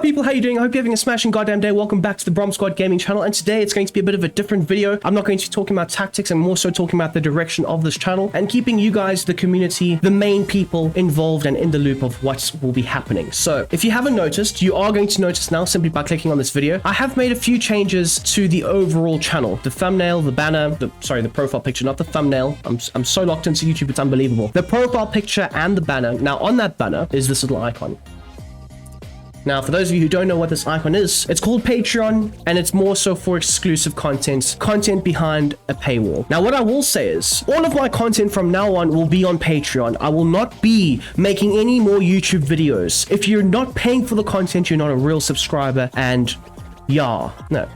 people, how you doing? I hope you're having a smashing goddamn day. Welcome back to the Brom Squad Gaming channel, and today it's going to be a bit of a different video. I'm not going to be talking about tactics, I'm more so talking about the direction of this channel and keeping you guys, the community, the main people involved and in the loop of what will be happening. So if you haven't noticed, you are going to notice now simply by clicking on this video. I have made a few changes to the overall channel, the thumbnail, the banner, the profile picture, not the thumbnail. I'm so locked into YouTube, it's unbelievable. The profile picture and the banner. Now on that banner is this little icon. Now, for those of you who don't know what this icon is, it's called Patreon, and it's more so for exclusive content behind a paywall. Now, what I will say is, all of my content from now on will be on Patreon. I will not be making any more YouTube videos. If you're not paying for the content, you're not a real subscriber, and yeah, no.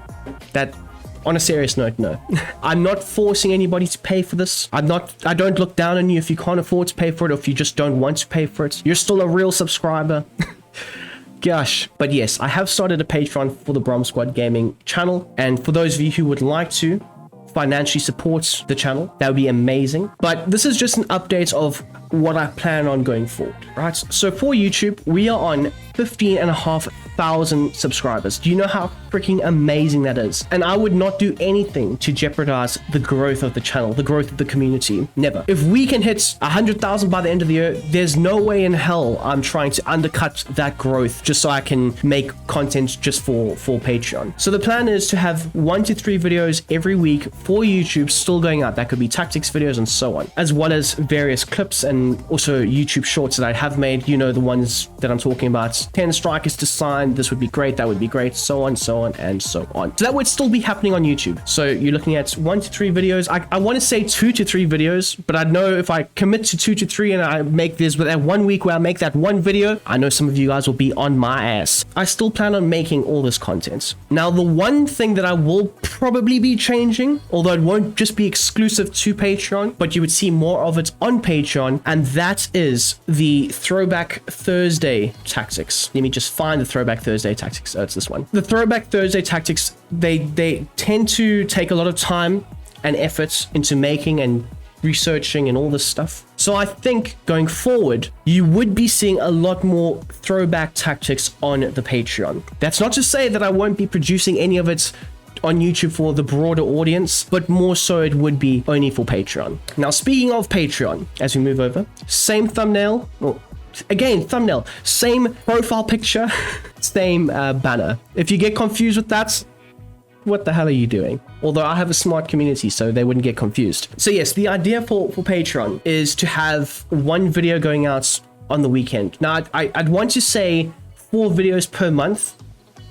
That... On a serious note, no. I'm not forcing anybody to pay for this. I don't look down on you if you can't afford to pay for it, or if you just don't want to pay for it. You're still a real subscriber. Gosh. But yes, I have started a Patreon for the Brom Squad Gaming channel, and for those of you who would like to financially support the channel, that would be amazing. But this is just an update of what I plan on going forward, right? So for YouTube, we are on 15,500 subscribers. Do you know how freaking amazing that is? And I would not do anything to jeopardize the growth of the channel, the growth of the community. Never. If we can hit 100,000 by the end of the year, there's no way in hell I'm trying to undercut that growth just so I can make content just for Patreon. So the plan is to have 1 to 3 videos every week for YouTube still going out. That could be tactics videos and so on, as well as various clips and also YouTube shorts that I have made. You know, the ones that I'm talking about. 10 strikers to sign. This would be great. That would be great. So on, and so on. So that would still be happening on YouTube. So you're looking at 1 to 3 videos. I want to say 2 to 3 videos, but I know if I commit to 2 to 3 and I make this with that 1 week where I make that 1 video, I know some of you guys will be on my ass. I still plan on making all this content. Now, the one thing that I will probably be changing, although it won't just be exclusive to Patreon, but you would see more of it on Patreon, and that is the Throwback Thursday tactics. Let me just find the Throwback Thursday tactics. Oh, it's this one. The Throwback Thursday tactics, they tend to take a lot of time and effort into making and researching and all this stuff. So I think going forward, you would be seeing a lot more throwback tactics on the Patreon. That's not to say that I won't be producing any of it on YouTube for the broader audience, but more so it would be only for Patreon. Now, speaking of Patreon, as we move over, same thumbnail, again, thumbnail, same profile picture, same banner. If you get confused with that, what the hell are you doing? Although I have a smart community, so they wouldn't get confused. So yes, the idea for Patreon is to have 1 video going out on the weekend. Now, I'd want to say 4 videos per month,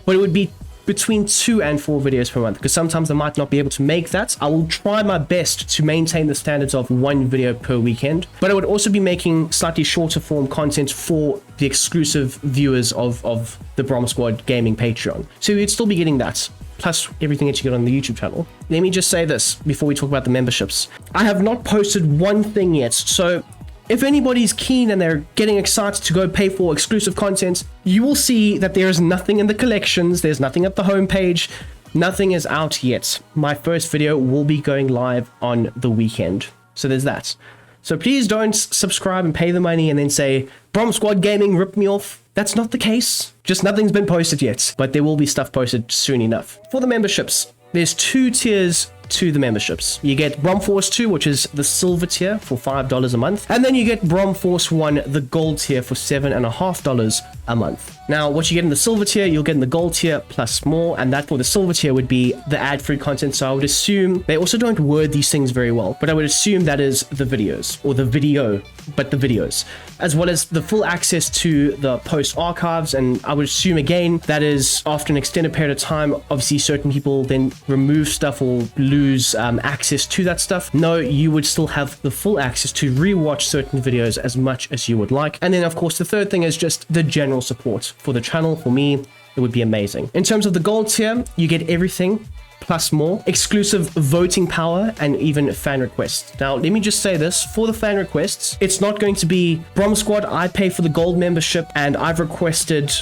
but it would be between 2 and 4 videos per month, because sometimes I might not be able to make that. I will try my best to maintain the standards of 1 video per weekend, but I would also be making slightly shorter form content for the exclusive viewers of the Brom Squad Gaming Patreon. So you'd still be getting that, plus everything that you get on the YouTube channel. Let me just say this before we talk about the memberships. I have not posted one thing yet, so if anybody's keen and they're getting excited to go pay for exclusive content, you will see that there is nothing in the collections, there's nothing at the homepage, nothing is out yet. My first video will be going live on the weekend. So there's that. So please don't subscribe and pay the money and then say, Brom Squad Gaming ripped me off. That's not the case. Just nothing's been posted yet, but there will be stuff posted soon enough. For the memberships, there's 2 tiers to the memberships. You get Brom Force 2, which is the silver tier for $5 a month, and then you get Brom Force 1, the gold tier, for $7.50 a month. Now, what you get in the silver tier, you'll get in the gold tier plus more, and that for the silver tier would be the ad-free content. So I would assume they also don't word these things very well, but I would assume that is the videos, or the video, but the videos, as well as the full access to the post archives. And I would assume again that is after an extended period of time. Obviously certain people then remove stuff or lose access to that stuff. No, you would still have the full access to rewatch certain videos as much as you would like. And then of course the third thing is just the general support for the channel. For me, it would be amazing. In terms of the gold tier, you get everything plus more, exclusive voting power, and even fan requests. Now, let me just say this, for the fan requests, it's not going to be Brom Squad, I pay for the gold membership and I've requested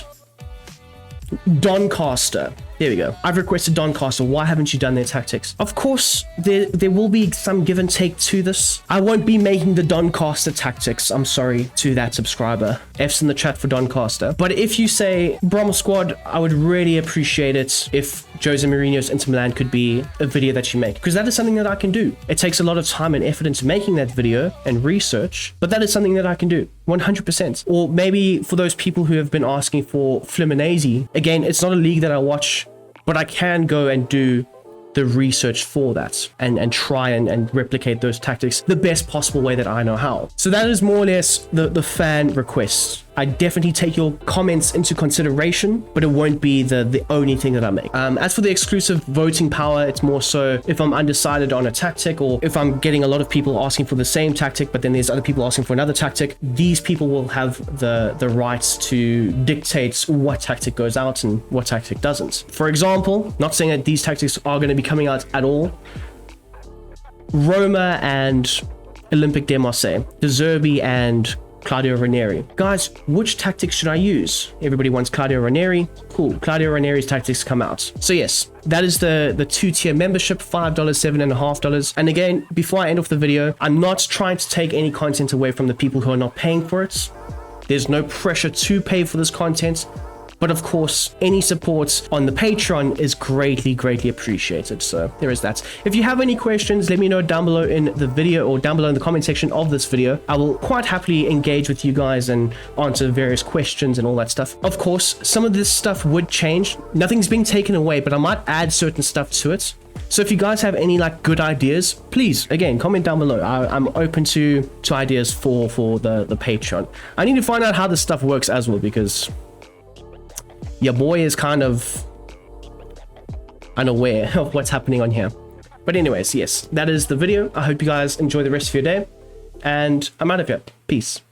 Doncaster. There we go. I've requested Doncaster. Why haven't you done their tactics? Of course, there will be some give and take to this. I won't be making the Doncaster tactics. I'm sorry to that subscriber. F's in the chat for Doncaster. But if you say Brom Squad, I would really appreciate it if Jose Mourinho's Inter Milan could be a video that you make, because that is something that I can do. It takes a lot of time and effort into making that video and research, but that is something that I can do 100%. Or maybe for those people who have been asking for Fluminense, again, it's not a league that I watch, but I can go and do the research for that and try and replicate those tactics the best possible way that I know how. So that is more or less the fan requests. I definitely take your comments into consideration, but it won't be the only thing that I make. As for the exclusive voting power, it's more so if I'm undecided on a tactic, or if I'm getting a lot of people asking for the same tactic, but then there's other people asking for another tactic, these people will have the rights to dictate what tactic goes out and what tactic doesn't. For example, not saying that these tactics are going to be coming out at all, Roma and Olympique de Marseille, De Zerbi and Claudio Ranieri. Guys, which tactics should I use? Everybody wants Claudio Ranieri. Cool. Claudio Ranieri's tactics come out. So yes, that is the 2-tier membership, $5, $7.50. And again, before I end off the video, I'm not trying to take any content away from the people who are not paying for it. There's no pressure to pay for this content. But of course, any support on the Patreon is greatly appreciated. So there is that. If you have any questions, let me know down below in the video, or down below in the comment section of this video. I will quite happily engage with you guys and answer various questions and all that stuff. Of course, some of this stuff would change. Nothing's being taken away, but I might add certain stuff to it. So if you guys have any like good ideas, please, again, comment down below. I'm open to ideas for the Patreon. I need to find out how this stuff works as well, because your boy is kind of unaware of what's happening on here. But anyways, yes, that is the video. I hope you guys enjoy the rest of your day, and I'm out of here. Peace.